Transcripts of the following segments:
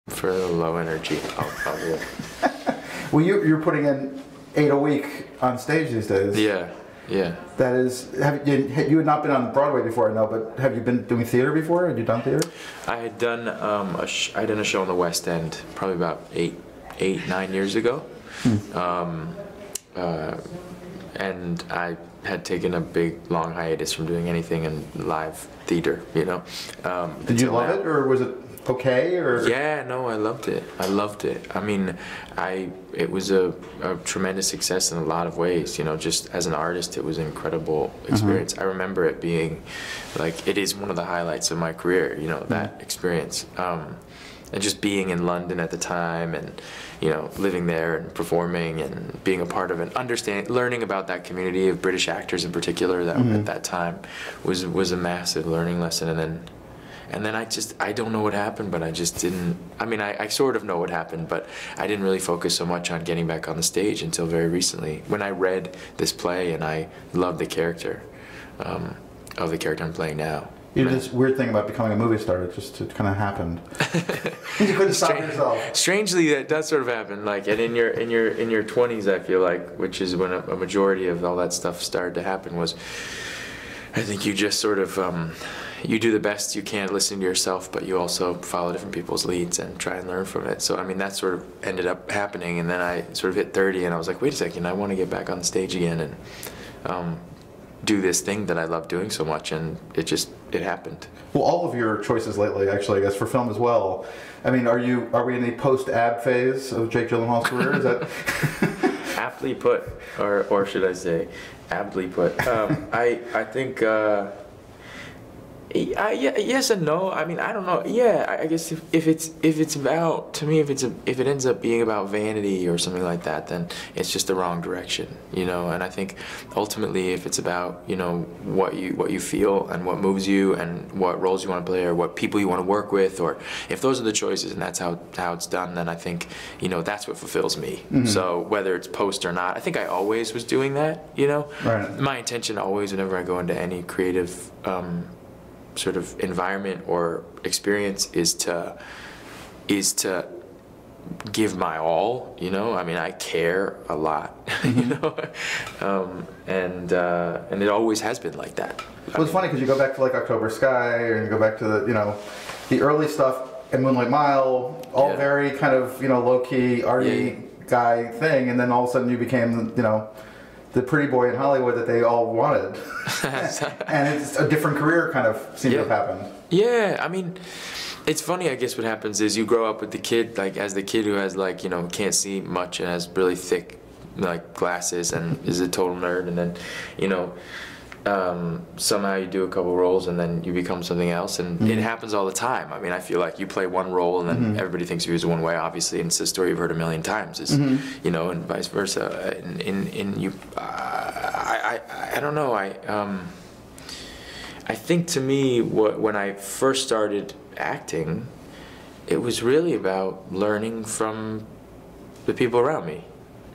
For the low energy, I'll do it. Well, you're putting in 8 a week on stage these days. Yeah, yeah. That is, you had not been on Broadway before, I know, but have you been doing theater before? Had you done theater? I had done I done a show on the West End probably about 9 years ago, and I had taken a big long hiatus from doing anything in live theater. You know. Did you love it, or was it okay? Or yeah, no, I loved it. I loved it. I mean, it was a tremendous success in a lot of ways. You know, just as an artist, it was an incredible experience. I remember it being like it is one of the highlights of my career. You know, that experience. And just being in London at the time, and you know, living there and performing and being a part of it, learning about that community of British actors in particular that at that time was a massive learning lesson. And then I don't know what happened, but I just didn't. I mean, I sort of know what happened, but I didn't really focus so much on getting back on the stage until very recently, when I read this play and I loved the character of the character I'm playing now. You did this weird thing about becoming a movie star. It just kind of happened. You couldn't stop yourself. Strangely, that does sort of happen. Like, and in your 20s, I feel like, which is when a majority of all that stuff started to happen, was I think you just sort of you do the best you can listening to yourself, but you also follow different people's leads and try and learn from it. So I mean, that sort of ended up happening, and then I sort of hit 30, and I was like, wait a second, I want to get back on stage again and do this thing that I love doing so much, and it happened. Well, all of your choices lately, actually, I guess for film as well. I mean, are we in the post-ab phase of Jake Gyllenhaal's career? Is that aptly put, or should I say, aptly put? I think. Yes and no. I mean, I don't know. Yeah, I guess if it's about, to me, if it ends up being about vanity or something like that, then it's just the wrong direction, you know. And I think ultimately, if it's about, you know, what you feel and what moves you and what roles you want to play or what people you want to work with, or if those are the choices and that's how it's done, then I think, you know, that's what fulfills me. So whether it's post or not, I think I always was doing that, you know. Right. My intention always, whenever I go into any creative sort of environment or experience, is to give my all, you know. I mean, I care a lot, you know, and it always has been like that. Well, it's funny because you go back to like October Sky, or you go back to the early stuff and Moonlight Mile, all very kind of, you know, low key arty guy thing, and then all of a sudden you became, you know, the pretty boy in Hollywood that they all wanted. And it's a different career kind of seemed to have happened. Yeah, I mean, it's funny, I guess what happens is you grow up with the kid, like, as the kid who has, like, you know, can't see much and has really thick, like, glasses and is a total nerd, and then, you know, somehow you do a couple roles and then you become something else, and it happens all the time. I mean, I feel like you play one role and then everybody thinks of you as one way, obviously, and it's a story you've heard a million times, is you know, and vice versa. I don't know. I think, to me, when I first started acting, it was really about learning from the people around me.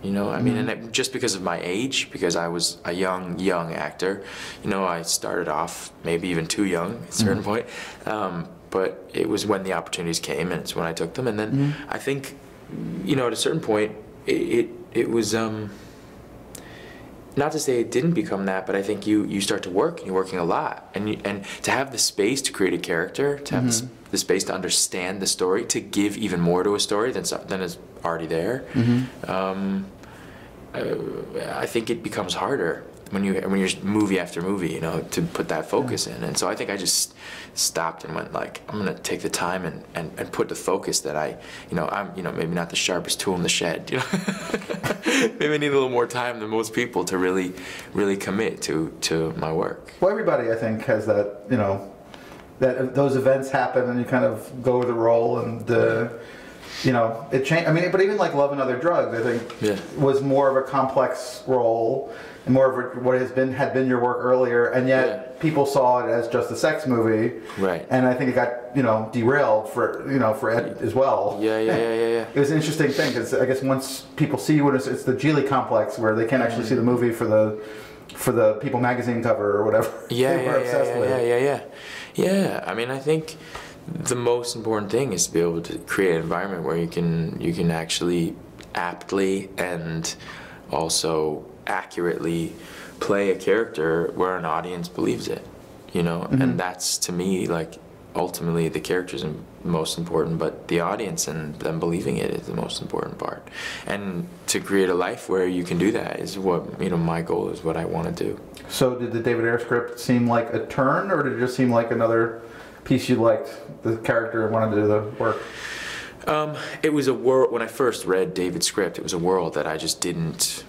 You know, I mean, and just because of my age, because I was a young actor, you know, I started off maybe even too young at a certain point, but it was when the opportunities came, and it's when I took them. And then I think, you know, at a certain point, it was, not to say it didn't become that, but I think you start to work, and you're working a lot, and to have the space to create a character, to have the space to understand the story, to give even more to a story than is already there. I think it becomes harder when you're movie after movie, you know, to put that focus in. And so I think I just stopped and went, like, I'm gonna take the time and put the focus that I'm, you know, maybe not the sharpest tool in the shed, you know. Maybe I need a little more time than most people to really commit to my work. Well, everybody, I think, has that, you know, that those events happen and you kind of go with the role, and you know, it changed. I mean, but even like Love and Other Drugs, I think, was more of a complex role and more of what had been your work earlier, and yet people saw it as just a sex movie. Right. And I think it got, you know, derailed for Ed as well. Yeah. It was an interesting thing, because I guess once people see what it's the Geely complex, where they can't actually see the movie for the People magazine cover or whatever. Yeah. I mean, I think the most important thing is to be able to create an environment where you can actually aptly and also accurately play a character where an audience believes it, you know. And that's, to me, like, ultimately the character's most important, but the audience and them believing it is the most important part. And to create a life where you can do that is what, you know, my goal is, what I want to do. So did the David Ayer script seem like a turn, or did it just seem like another piece you liked, the character and wanted to do the work? It was a world, when I first read David's script, it was a world that I just didn't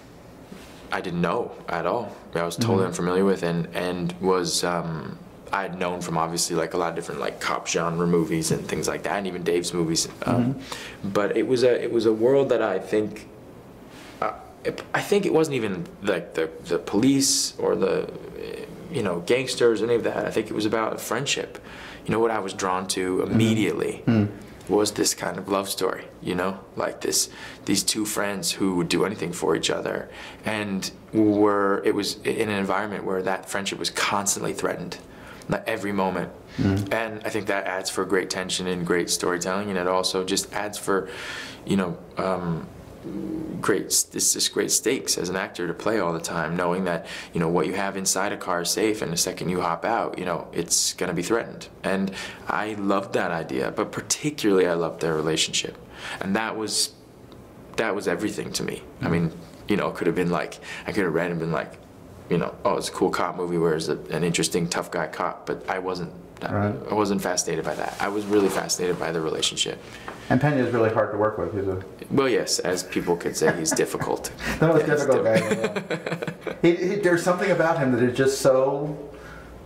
know at all. I was totally unfamiliar with, and was, I had known from, obviously, like, a lot of different, like, cop genre movies and things like that, and even Dave's movies. But it was a world that I think it wasn't even like the police or the, you know, gangsters, any of that. I think it was about friendship. You know, what I was drawn to immediately was this kind of love story, you know, like these two friends who would do anything for each other, and it was in an environment where that friendship was constantly threatened, like, every moment. And I think that adds for great tension and great storytelling, and it also just adds for, you know, great stakes as an actor to play all the time, knowing that, you know, what you have inside a car is safe, and the second you hop out, you know, it's gonna be threatened. And I loved that idea, but particularly I loved their relationship, and that was everything to me. I mean, you know, it could have been like, I could have read and been like, you know, oh, it's a cool cop movie where it's an interesting tough guy cop, but I wasn't fascinated by that. I was really fascinated by the relationship. And Pena is really hard to work with. Well, yes, as people could say, he's difficult. The most difficult guy in the world. There's something about him that is just so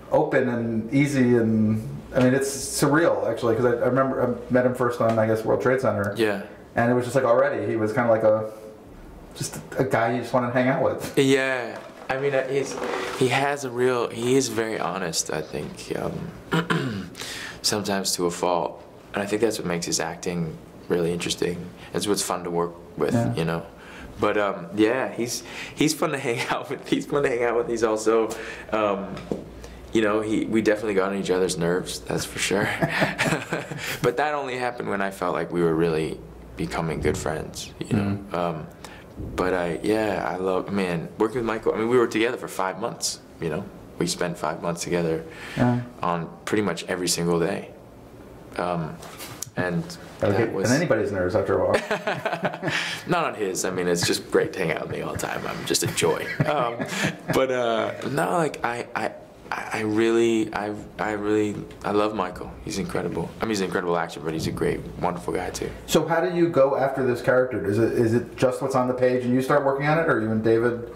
open and easy, and I mean, it's surreal, actually, because I remember I met him first on, I guess, World Trade Center. Yeah. And it was just like, already he was kind of like just a guy you just wanted to hang out with. Yeah. I mean, he is very honest, I think, sometimes to a fault. And I think that's what makes his acting really interesting. It's what's fun to work with, you know. But yeah, he's fun to hang out with. He's fun to hang out with. He's also, you know, we definitely got on each other's nerves, that's for sure. But that only happened when I felt like we were really becoming good friends, you know. But I love, man, working with Michael. I mean, we were together for 5 months, you know. We spent 5 months together on pretty much every single day. And that was... And anybody's nerves after a while. Not on his. I mean, it's just great to hang out with me all the time. I'm just a joy. But no, like, I love Michael. He's incredible. I mean, he's an incredible actor, but he's a great, wonderful guy too. So how do you go after this character? Is it just what's on the page and you start working on it, or are you and David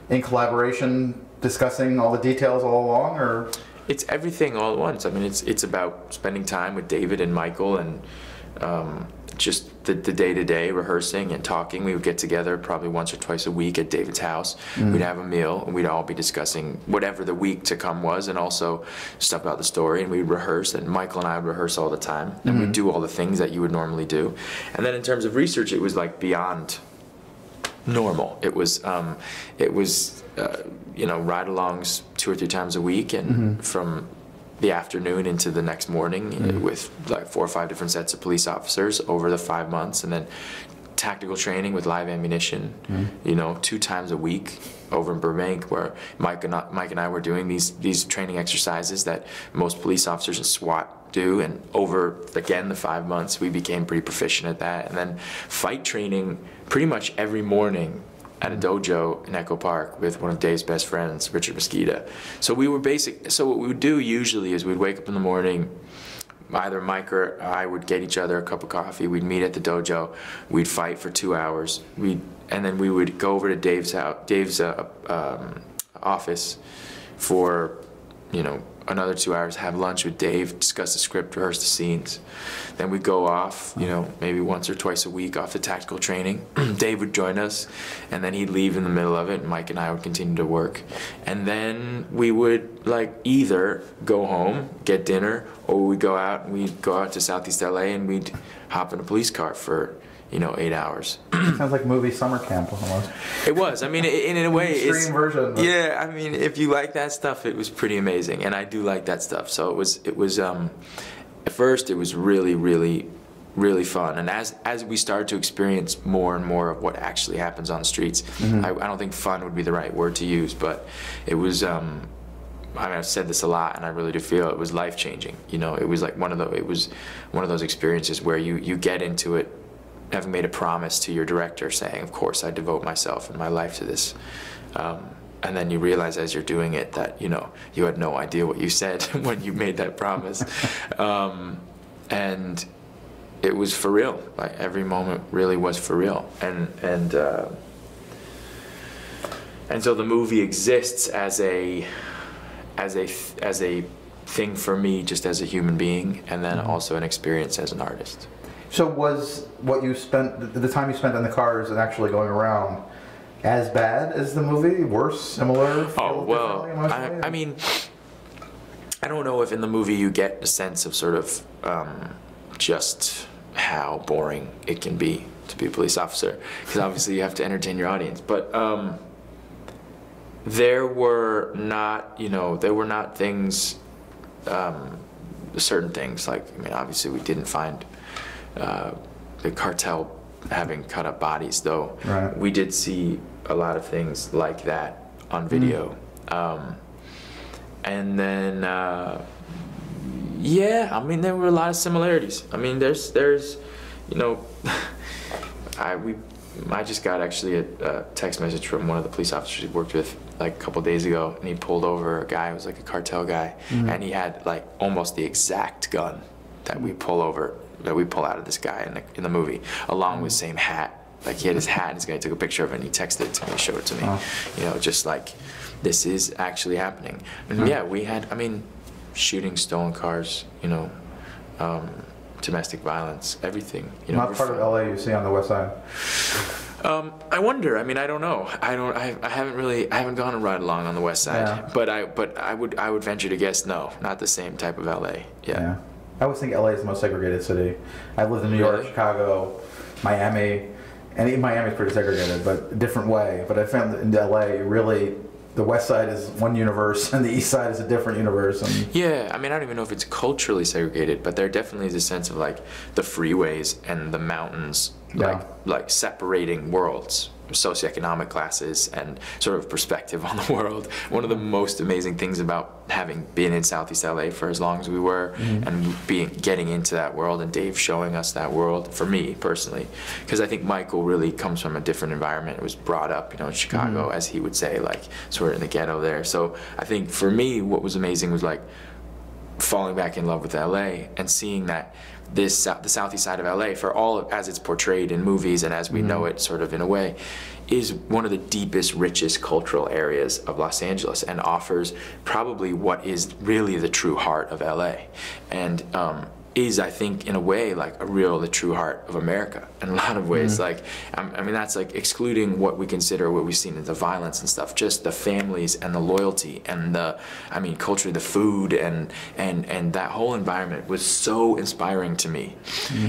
in collaboration discussing all the details all along, or? It's everything all at once. I mean, it's about spending time with David and Michael, and just the day-to-day rehearsing and talking. We would get together probably once or twice a week at David's house. We'd have a meal, and we'd all be discussing whatever the week to come was, and also stuff about the story, and we'd rehearse, and Michael and I would rehearse all the time, and we'd do all the things that you would normally do. And then in terms of research, it was like beyond normal. It was you know, ride-alongs 2 or 3 times a week, and from the afternoon into the next morning with like 4 or 5 different sets of police officers over the 5 months, and then tactical training with live ammunition, you know, 2 times a week over in Burbank, where Mike and I were doing these training exercises that most police officers in SWAT do, and over, again, the 5 months, we became pretty proficient at that. And then fight training pretty much every morning at a dojo in Echo Park with one of Dave's best friends, Richard Mosqueda. So what we would do usually is we'd wake up in the morning, either Mike or I would get each other a cup of coffee, we'd meet at the dojo, we'd fight for 2 hours, and then we would go over to Dave's office for, you know, another 2 hours, have lunch with Dave, discuss the script, rehearse the scenes. Then we'd go off, you know, maybe once or twice a week off to tactical training. Dave would join us, and then he'd leave in the middle of it, and Mike and I would continue to work. And then we would, like, either go home, get dinner, or we'd go out to Southeast LA, and we'd hop in a police car for, you know, 8 hours. Sounds like movie summer camp almost. It was. I mean, in a way, extreme version. Yeah, I mean, if you like that stuff, it was pretty amazing, and I do like that stuff. So at first it was really, really, really fun. And as we started to experience more and more of what actually happens on the streets, I don't think fun would be the right word to use, but it was, I mean, I've said this a lot, and I really do feel it was life-changing. You know, it was like one of those experiences where you get into it having made a promise to your director saying, of course I devote myself and my life to this. And then you realize as you're doing it that, you know, you had no idea what you said when you made that promise. And it was for real. Like, every moment really was for real. And so the movie exists as a thing for me, just as a human being, and then also an experience as an artist. So was what you spent, the time you spent in the cars and actually going around, as bad as the movie? Worse? Similar? Oh, well, I mean, I don't know if in the movie you get a sense of sort of just how boring it can be to be a police officer, because obviously you have to entertain your audience. But there were not, you know, there were not things, certain things, like, I mean, obviously we didn't find the cartel having cut up bodies, though. Right. We did see a lot of things like that on video. And then, yeah, I mean, there were a lot of similarities. I mean, there's, you know, I just got actually a text message from one of the police officers we worked with like a couple days ago, and he pulled over a guy who was like a cartel guy, and he had like almost the exact gun that we pull out of this guy in the movie, along with the same hat. Like, he had his hat, and this guy took a picture of it, and he texted it to me, showed it to me. You know, just like, this is actually happening. And yeah, we had, I mean, shooting, stolen cars, you know, domestic violence, everything. You know, not part of LA you see on the west side. I wonder. I mean, I don't know. I haven't gone a ride along on the west side. Yeah. But I would venture to guess no, not the same type of LA. Yeah. I always think LA is the most segregated city. I've lived in New York, Chicago, Miami, and even Miami's pretty segregated, but a different way. But I found that in LA, really, the west side is one universe and the east side is a different universe. And yeah, I mean, I don't even know if it's culturally segregated, but there definitely is a sense of like the freeways and the mountains, like separating worlds, socioeconomic classes, and sort of perspective on the world. One of the most amazing things about having been in Southeast LA for as long as we were, and getting into that world, and Dave showing us that world, for me personally, because I think Michael really comes from a different environment. It was brought up, you know, in Chicago, as he would say, like sort of in the ghetto there. So I think for me, what was amazing was like falling back in love with LA and seeing that the southeast side of LA, for all as it's portrayed in movies and as we know it sort of in a way, is one of the deepest, richest cultural areas of Los Angeles, and offers probably what is really the true heart of LA, and is, I think, in a way, like the true heart of America in a lot of ways. Like, I mean, that's like excluding what we consider, what we've seen in the violence and stuff, just the families and the loyalty and culturally the food and that whole environment was so inspiring to me.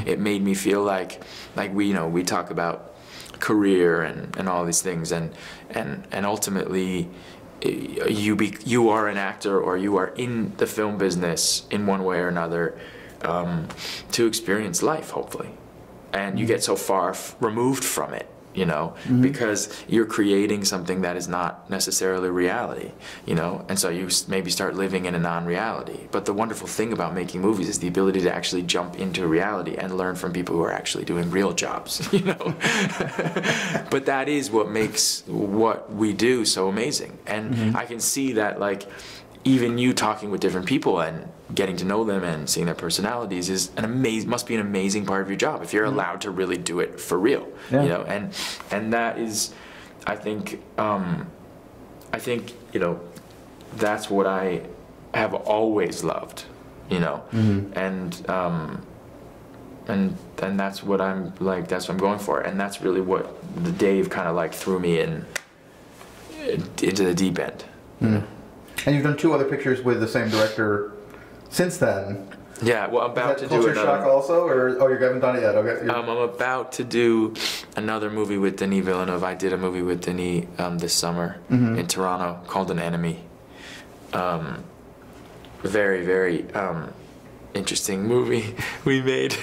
It made me feel like we talk about career and all these things, and ultimately you are an actor, or you are in the film business in one way or another, to experience life, hopefully, and you get so far removed from it, you know, because you're creating something that is not necessarily reality, you know, and so you maybe start living in a non-reality. But the wonderful thing about making movies is the ability to actually jump into reality and learn from people who are actually doing real jobs, you know. But that is what makes what we do so amazing, and I can see that, like, even you talking with different people and getting to know them and seeing their personalities is must be an amazing part of your job if you're allowed to really do it for real. You know, and that is, I think, you know, that's what I have always loved, you know, and that's what I'm like. That's what I'm going for, and that's really what the Dave kind of like threw me into the deep end. You know? And you've done 2 other pictures with the same director since then. Yeah, well, I'm about to do Culture another. Shock also, or you haven't done it yet? Okay. I'm about to do another movie with Denis Villeneuve. I did a movie with Denis this summer in Toronto called An Enemy. Very, very interesting movie we made.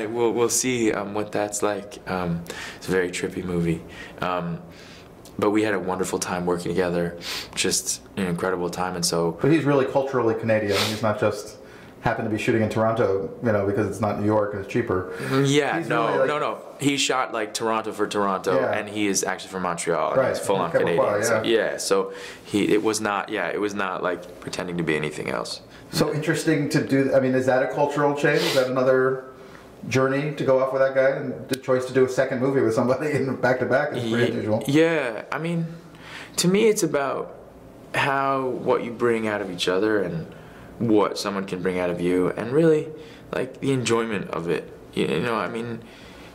We'll see what that's like. It's a very trippy movie. But we had a wonderful time working together, just an incredible time, and so... But he's really culturally Canadian. He's not just happened to be shooting in Toronto, you know, because it's not New York and it's cheaper. Yeah, He's really, like, no. He shot like Toronto for Toronto, Yeah. and he is actually from Montreal. Right. He's full-on Quebecois, Canadian. yeah. So it was not like pretending to be anything else. So interesting to do. I mean, is that a cultural change? Is that another journey to go off with that guy, and the choice to do a second movie with somebody in back to back is pretty unusual. Yeah, I mean, to me, it's about what you bring out of each other and what someone can bring out of you, and really like the enjoyment of it. You know, I mean,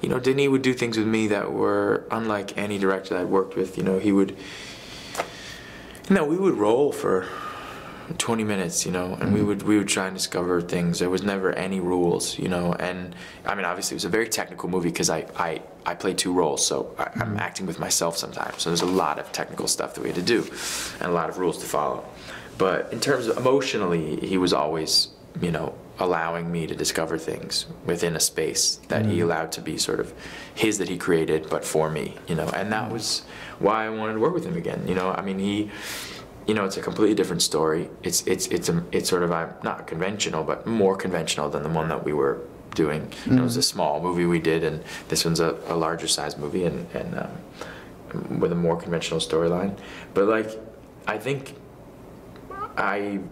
you know, Denis would do things with me that were unlike any director that I'd worked with. You know, we would roll for 20 minutes, you know, and we would try and discover things. There was never any rules, you know, and I mean, obviously it was a very technical movie because I play two roles, so I'm acting with myself sometimes, so there's a lot of technical stuff that we had to do and a lot of rules to follow. But in terms of emotionally, he was always, you know, allowing me to discover things within a space that he allowed to be sort of his, that he created, but for me, you know, and that was why I wanted to work with him again. You know, I mean, you know, it's a completely different story. It's sort of not conventional, but more conventional than the one that we were doing. You know, it was a small movie we did, and this one's a larger size movie and with a more conventional storyline. But like, I think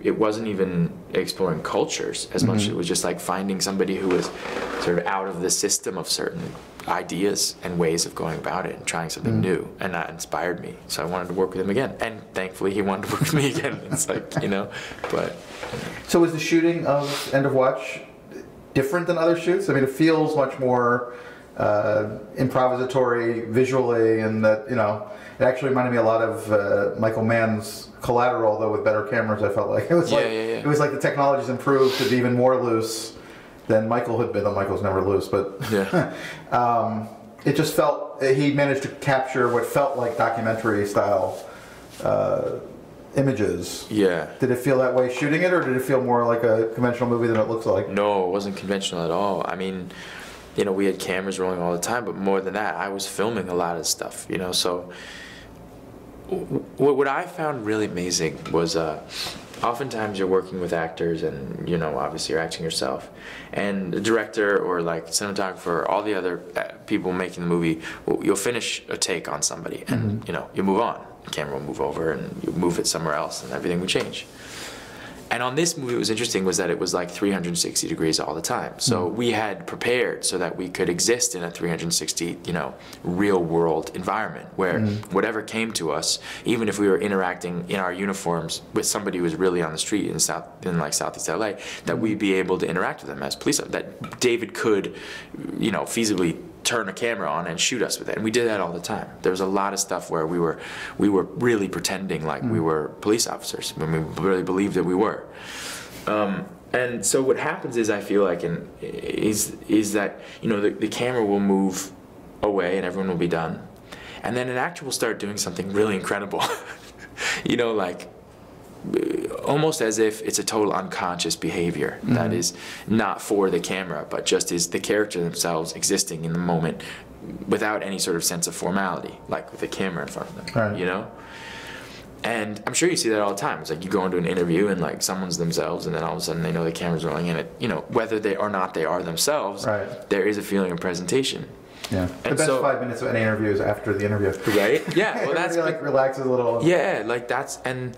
it wasn't even exploring cultures as much. It was just like finding somebody who was sort of out of the system of certain ideas and ways of going about it and trying something new, and that inspired me. So I wanted to work with him again, and thankfully he wanted to work with me again. It's like, you know, but... So was the shooting of End of Watch different than other shoots? I mean, it feels much more improvisatory visually, and that, you know, it actually reminded me a lot of Michael Mann's Collateral, though with better cameras. I felt like it was it was like the technology's improved to be even more loose than Michael had been. Though Michael's never loose, but it just felt he managed to capture what felt like documentary style images. Yeah. Did it feel that way shooting it, or did it feel more like a conventional movie than it looks like? No, it wasn't conventional at all. I mean, you know, we had cameras rolling all the time, but more than that, I was filming a lot of stuff, you know, so what I found really amazing was oftentimes you're working with actors, and, you know, obviously you're acting yourself, and the director or like cinematographer, all the other people making the movie, you'll finish a take on somebody, and you know, you move on, the camera will move over and you move it somewhere else, and everything would change. And on this movie, what was interesting was that it was like 360 degrees all the time. So we had prepared so that we could exist in a 360, you know, real world environment where whatever came to us, even if we were interacting in our uniforms with somebody who was really on the street in Southeast LA, that we'd be able to interact with them as police, that David could, you know, feasibly turn a camera on and shoot us with it, and we did that all the time. There was a lot of stuff where we were really pretending like we were police officers when we really believed that we were. And so what happens is, I feel like, is that, you know, the camera will move away and everyone will be done, and then an actor will start doing something really incredible. You know, like almost as if it's a total unconscious behavior that is not for the camera, but just is the character themselves existing in the moment without any sort of sense of formality, like with the camera in front of them, you know? And I'm sure you see that all the time. It's like you go into an interview and like someone's themselves, and then all of a sudden they know the camera's rolling, and it, you know, whether they or not they are themselves, there is a feeling of presentation. Yeah, the best 5 minutes of any interview is after the interview. Right? Yeah. Well, that's like relaxes a little. Yeah, like that's and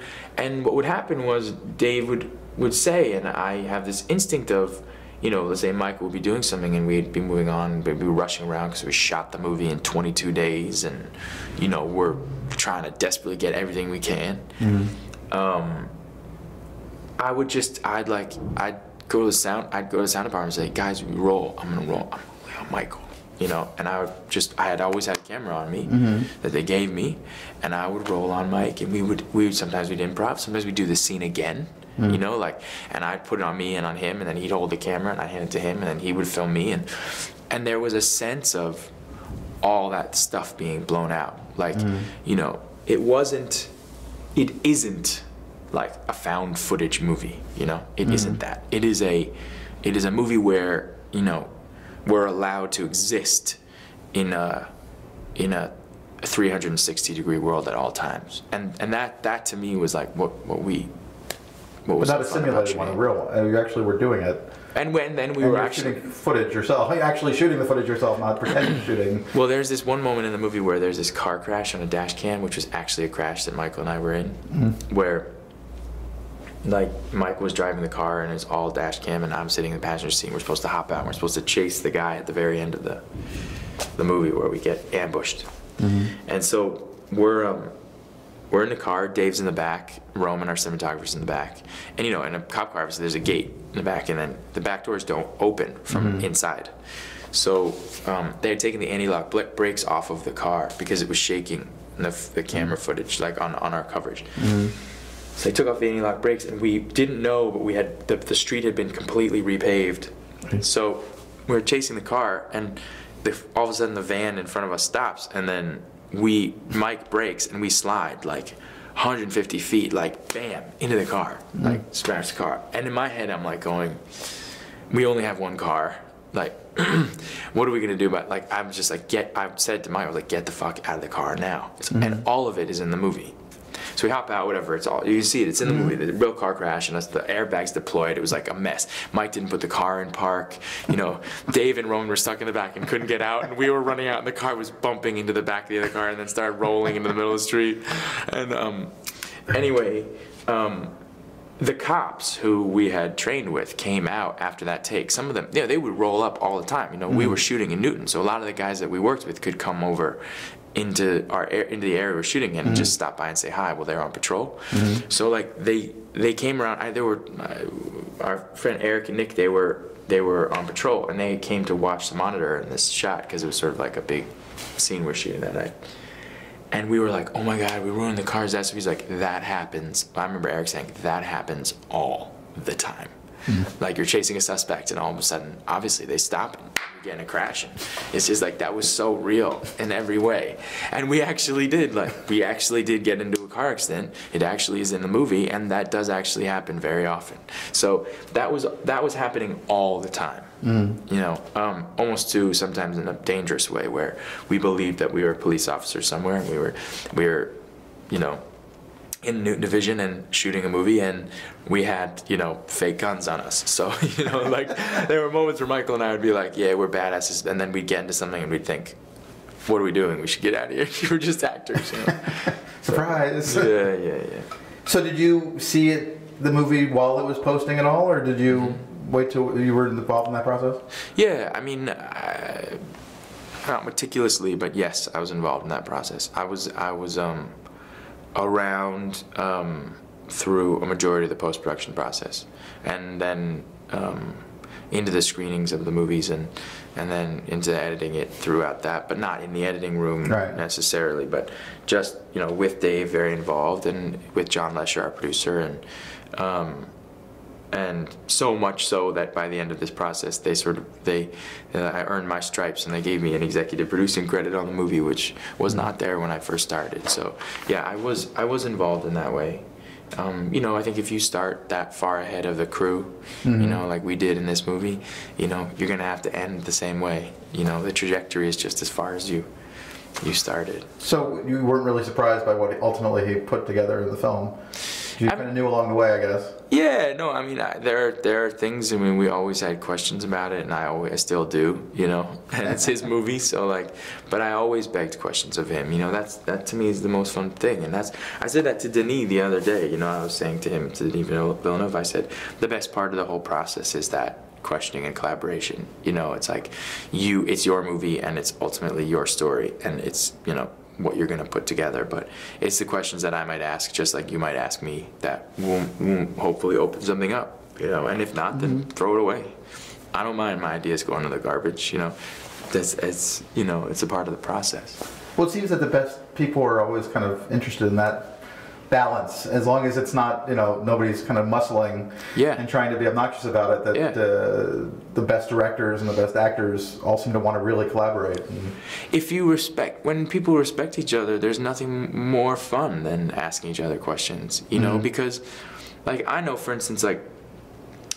what would happen was Dave would say, and I have this instinct of, you know, let's say Mike would be doing something and we'd be moving on, we'd be rushing around because we shot the movie in 22 days, and, you know, we're trying to desperately get everything we can. I'd go to the sound department and say, guys, we roll. I'm gonna roll. I'm Michael. You know, and I had always had a camera on me that they gave me, and I would roll on Mike, and we would sometimes we'd improv, sometimes we'd do the scene again, you know, like, and I'd put it on me and on him, and then he'd hold the camera and I'd hand it to him, and then he would film me, and there was a sense of all that stuff being blown out, like, you know, it isn't like a found footage movie. You know, it isn't that. It is a movie where, you know, we're allowed to exist in a 360-degree world at all times, and that to me was like what was. But not a simulated one, a real one. You actually were doing it. And then we were actually shooting footage yourself. Actually shooting the footage yourself, not pretending shooting. Well, there's this one moment in the movie where there's this car crash on a dash cam, which was actually a crash that Michael and I were in, where like Mike was driving the car and it's all dash cam, and I'm sitting in the passenger seat. We're supposed to hop out. And we're supposed to chase the guy at the very end of the movie where we get ambushed. And so we're in the car, Dave's in the back, Roman, our cinematographer's in the back. And you know, in a cop car, obviously there's a gate in the back, and then the back doors don't open from inside. So they had taken the anti-lock brakes off of the car because it was shaking the camera footage, like on our coverage. So they took off the anti-lock brakes, and we didn't know, but we had the street had been completely repaved. So we were chasing the car, and all of a sudden the van in front of us stops, and then Mike brakes and we slide like 150 feet, like bam, into the car, like smash the car. And in my head, I'm like going, we only have one car. Like, what are we gonna do about? Like, I'm just like, I said to Mike, I was like, get the fuck out of the car now. And all of it is in the movie. So we hop out, whatever, it's all, you can see it, it's in the movie, the real car crash, and the airbags deployed, it was like a mess. Mike didn't put the car in park, you know, Dave and Roman were stuck in the back and couldn't get out, and we were running out, and the car was bumping into the back of the other car, and then started rolling into the middle of the street. And anyway, the cops who we had trained with came out after that take. Some of them, you know, they would roll up all the time. You know, we were shooting in Newton, so a lot of the guys that we worked with could come over into the area we're shooting in and just stop by and say hi while they're on patrol. So like they came around. They were our friend Eric and Nick. They were on patrol, and they came to watch the monitor in this shot because it was sort of like a big scene we're shooting that night. And we were like, oh my God, we ruined the car's ass. He's like, that happens. I remember Eric saying, that happens all the time. Like you're chasing a suspect and all of a sudden, obviously they stop and you get in a crash. And it's just like, that was so real in every way. And we actually did get into a car accident. It actually is in the movie, and that does actually happen very often. So that was happening all the time. You know, almost to sometimes in a dangerous way, where we believed that we were police officers somewhere, and we were, you know, in Newton Division and shooting a movie, and we had, you know, fake guns on us. So, you know, like there were moments where Michael and I would be like, yeah, we're badasses, and then we'd get into something and we'd think, what are we doing? We should get out of here. We're just actors, you know. Surprise. Yeah. So did you see the movie while it was posting at all, or did you wait till you were involved in that process? Yeah, I mean, not meticulously, but yes, I was involved in that process. I was around through a majority of the post-production process, and then into the screenings of the movies, and then into editing it throughout that, but not in the editing room necessarily, but just, you know, with Dave very involved, and with John Lesher, our producer, and so much so that by the end of this process, I earned my stripes, and they gave me an executive producing credit on the movie, which was not there when I first started. So yeah, I was involved in that way. You know, I think if you start that far ahead of the crew, you know, like we did in this movie, you know, you're gonna have to end the same way. You know, the trajectory is just as far as you started. So you weren't really surprised by what ultimately he put together in the film? You kind of knew along the way, I guess. Yeah, no, I mean, there are things. I mean, we always had questions about it, and I still do, you know. And it's his movie, so like, but I always begged questions of him. You know, that to me is the most fun thing, and I said that to Denis the other day. You know, I was saying to him, to Denis Villeneuve, I said the best part of the whole process is that questioning and collaboration. You know, it's like it's your movie, and it's ultimately your story, and it's, you know, what you're going to put together, but it's the questions that I might ask, just like you might ask me, that will hopefully open something up, you know, and if not, then throw it away. I don't mind my ideas going to the garbage, you know. It's you know, it's a part of the process. Well, it seems that the best people are always kind of interested in that balance, as long as it's not, nobody's kind of muscling and trying to be obnoxious about it, that the best directors and the best actors all seem to want to really collaborate. If you when people respect each other, there's nothing more fun than asking each other questions, because like I know, for instance, like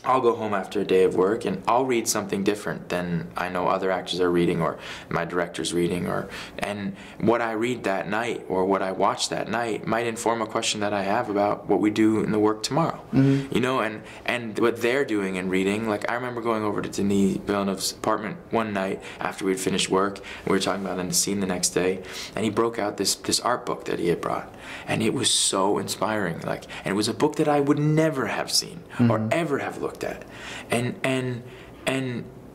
I'll go home after a day of work and I'll read something different than I know other actors are reading or my director's reading, and what I read that night or what I watch that night might inform a question that I have about what we do in the work tomorrow. And what they're doing and reading. Like I remember going over to Denis Villeneuve's apartment one night after we'd finished work, and we were talking about the scene the next day, and he broke out this art book that he had brought, and it was so inspiring. And it was a book that I would never have seen or ever have looked at, and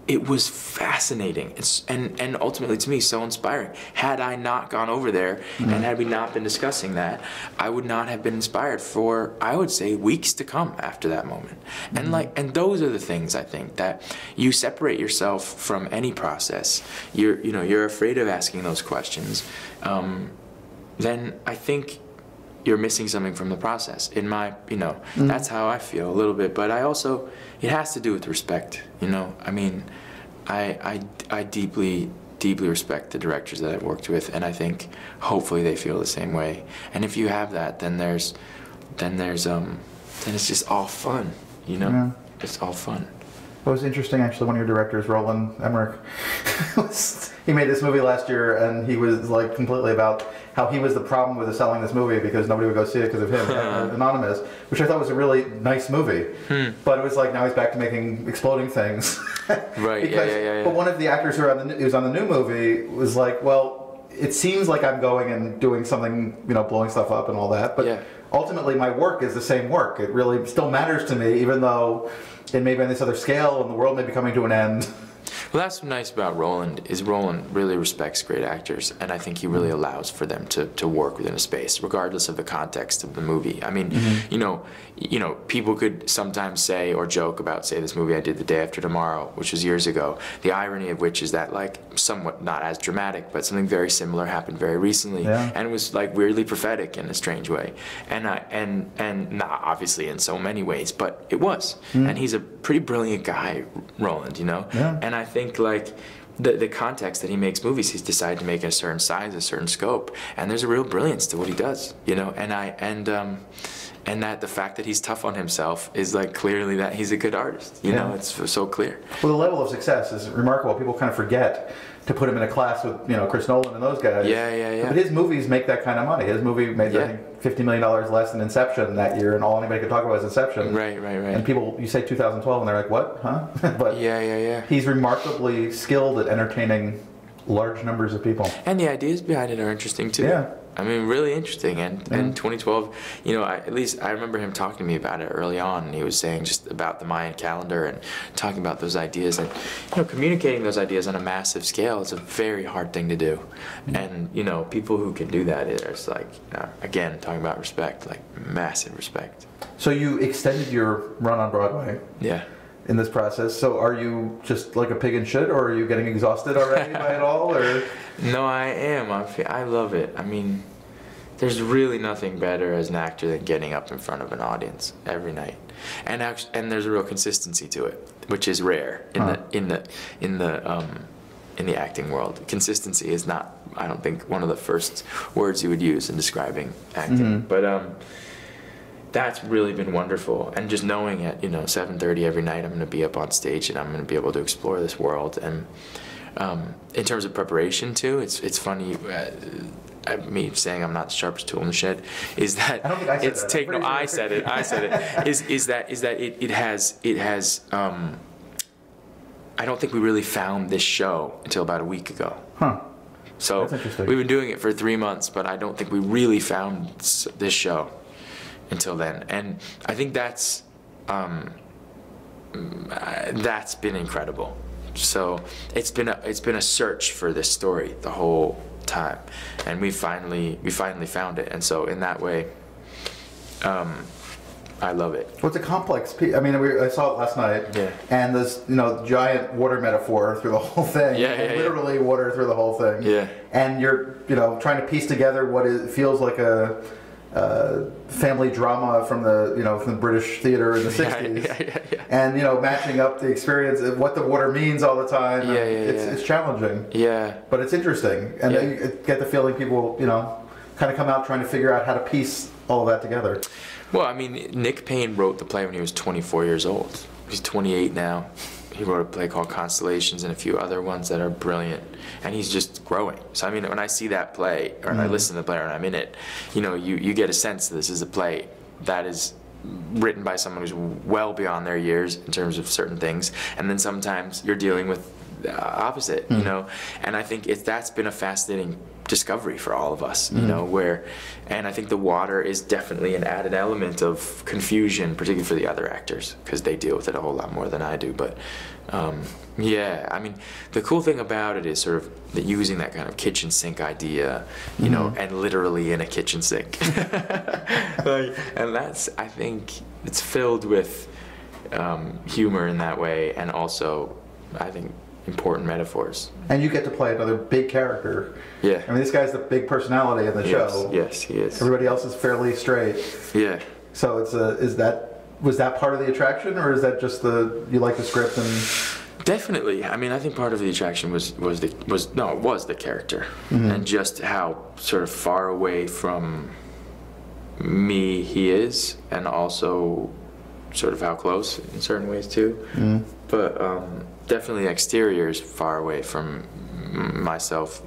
it was fascinating and ultimately to me so inspiring. Had I not gone over there and had we not been discussing that, I would not have been inspired for, I would say, weeks to come after that moment. And those are the things I think that you separate yourself from any process. You're afraid of asking those questions. Then I think you're missing something from the process. That's how I feel a little bit. But I also, it has to do with respect. I mean, I deeply respect the directors that I've worked with, and I think hopefully they feel the same way. And if you have that, then it's just all fun. It's all fun. It was interesting, actually. One of your directors, Roland Emmerich, he made this movie last year, and he was like completely about how he was the problem with selling this movie because nobody would go see it because of him, Anonymous, which I thought was a really nice movie. But it was like now he's back to making exploding things. Right. But one of the actors who was on the new movie was like, well, it seems like I'm going and doing something, blowing stuff up and all that, but ultimately my work is the same work. It really still matters to me, even though it may be on this other scale and the world may be coming to an end. Well, that's what's nice about Roland, is Roland really respects great actors, and I think he really allows for them to work within a space, regardless of the context of the movie. I mean, people could sometimes say or joke about, say, this movie I did The Day After Tomorrow, which was years ago, the irony of which is that, like, somewhat not as dramatic, but something very similar happened very recently, and it was, like, weirdly prophetic in a strange way, and not obviously in so many ways, but it was, and he's a pretty brilliant guy, Roland, and I think, like, the context that he makes movies, he's decided to make a certain size, a certain scope, and there's a real brilliance to what he does, and that the fact that he's tough on himself is like clearly that he's a good artist. It's so clear. Well, the level of success is remarkable. People kind of forget to put him in a class with Chris Nolan and those guys. Yeah. But his movies make that kind of money. His movie made I think $50 million less than Inception that year, and all anybody could talk about is Inception. Right. And people, you say 2012, and they're like, what? Huh? But yeah. He's remarkably skilled at entertaining large numbers of people. And the ideas behind it are interesting too. Yeah. I mean, really interesting. And 2012, at least I remember him talking to me about it early on, and he was saying just about the Mayan calendar and talking about those ideas. And, communicating those ideas on a massive scale is a very hard thing to do. And, people who can do that, it's like, again, talking about respect, like massive respect. So you extended your run on Broadway. Yeah. In this process, so are you just like a pig in shit, or are you getting exhausted already by it all? Or no, I am. I love it. I mean, there's really nothing better as an actor than getting up in front of an audience every night, and there's a real consistency to it, which is rare in the acting world. Consistency is not, I don't think, one of the first words you would use in describing acting, but that's really been wonderful, and just knowing at 7:30 every night I'm going to be up on stage and I'm going to be able to explore this world. And in terms of preparation too, it's funny. Me saying I'm not the sharpest tool in the shed is that I don't think I said that. No, I said it. Is that it has. I don't think we really found this show until about a week ago. Huh. So we've been doing it for 3 months, but I don't think we really found this show until then, and I think that's been incredible. So it's been a search for this story the whole time, and we finally found it. And so in that way, I love it. Well, it's a complex piece. I mean, I saw it last night, and this giant water metaphor through the whole thing. Literally water through the whole thing. Yeah. And you're trying to piece together what feels like a family drama from the from the British theater in the 60s, and matching up the experience of what the water means all the time. It's challenging. But it's interesting, and you get the feeling people kind of come out trying to figure out how to piece all of that together. Well, I mean, Nick Payne wrote the play when he was 24 years old. He's 28 now. He wrote a play called Constellations and a few other ones that are brilliant, and he's just growing. So I mean, when I see that play, or I listen to the play, or I'm in it, you get a sense that this is a play that is written by someone who's well beyond their years in terms of certain things, and then sometimes you're dealing with the opposite, and I think that's been a fascinating discovery for all of us, and I think the water is definitely an added element of confusion, particularly for the other actors, because they deal with it a whole lot more than I do. But I mean, the cool thing about it is sort of using that kind of kitchen sink idea, and literally in a kitchen sink, and I think it's filled with humor in that way, and also I think important metaphors. And you get to play another big character. Yeah. I mean, this guy's the big personality in the show. Yes, he is. Everybody else is fairly straight. Yeah. So was that part of the attraction, or is that just you like the script and? Definitely. I mean, I think part of the attraction was the character, and just how sort of far away from me he is, and also sort of how close in certain ways too. But definitely exterior is far away from myself,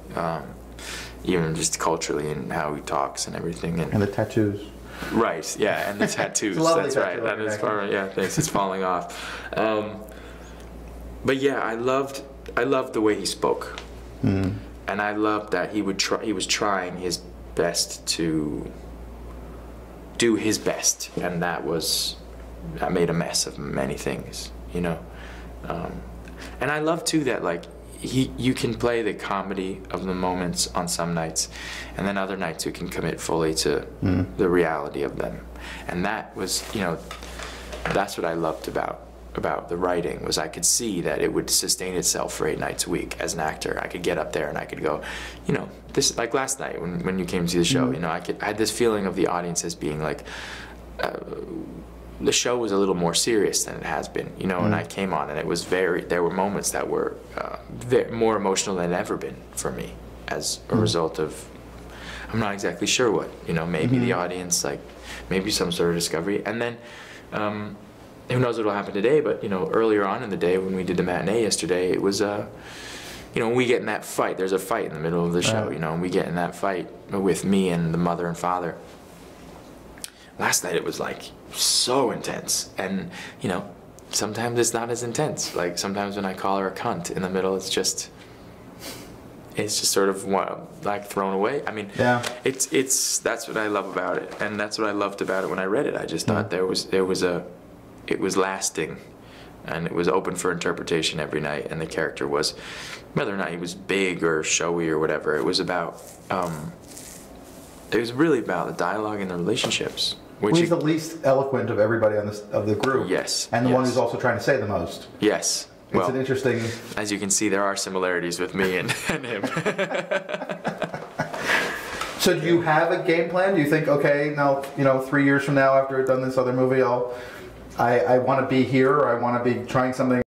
even just culturally and how he talks and everything. And the tattoos. Right, yeah, and the tattoos. That's right. That is far. Yeah, thanks. It's falling off. But yeah, I loved the way he spoke, and I loved that he was trying his best to do his best, and that made a mess of many things, and I love too that you can play the comedy of the moments on some nights, and then other nights you can commit fully to the reality of them, and that was that's what I loved about the writing, was I could see that it would sustain itself for 8 nights a week. As an actor, I could get up there and I could go, this, like last night when you came to the show, I had this feeling of the audience as being like, the show was a little more serious than it has been, and I came on and it was there were moments that were more emotional than ever been for me as a result of, I'm not exactly sure what, maybe the audience, maybe some sort of discovery, and then who knows what will happen today, but earlier on in the day when we did the matinee yesterday, it was when we get in that fight, there's a fight in the middle of the show, and we get in that fight with me and the mother and father. Last night it was so intense, and sometimes it's not as intense. Sometimes when I call her a cunt in the middle, it's just sort of thrown away. I mean, that's what I love about it, and that's what I loved about it when I read it. I just thought it was lasting, and it was open for interpretation every night, and the character was, whether or not he was big or showy or whatever, it was really about the dialogue and the relationships. He's the least eloquent of everybody of the group. Yes. And the one who's also trying to say the most. Yes. It's an interesting... As you can see, there are similarities with me and him. So do you have a game plan? Do you think, okay, now, 3 years from now after I've done this other movie, I want to be here, or I want to be trying something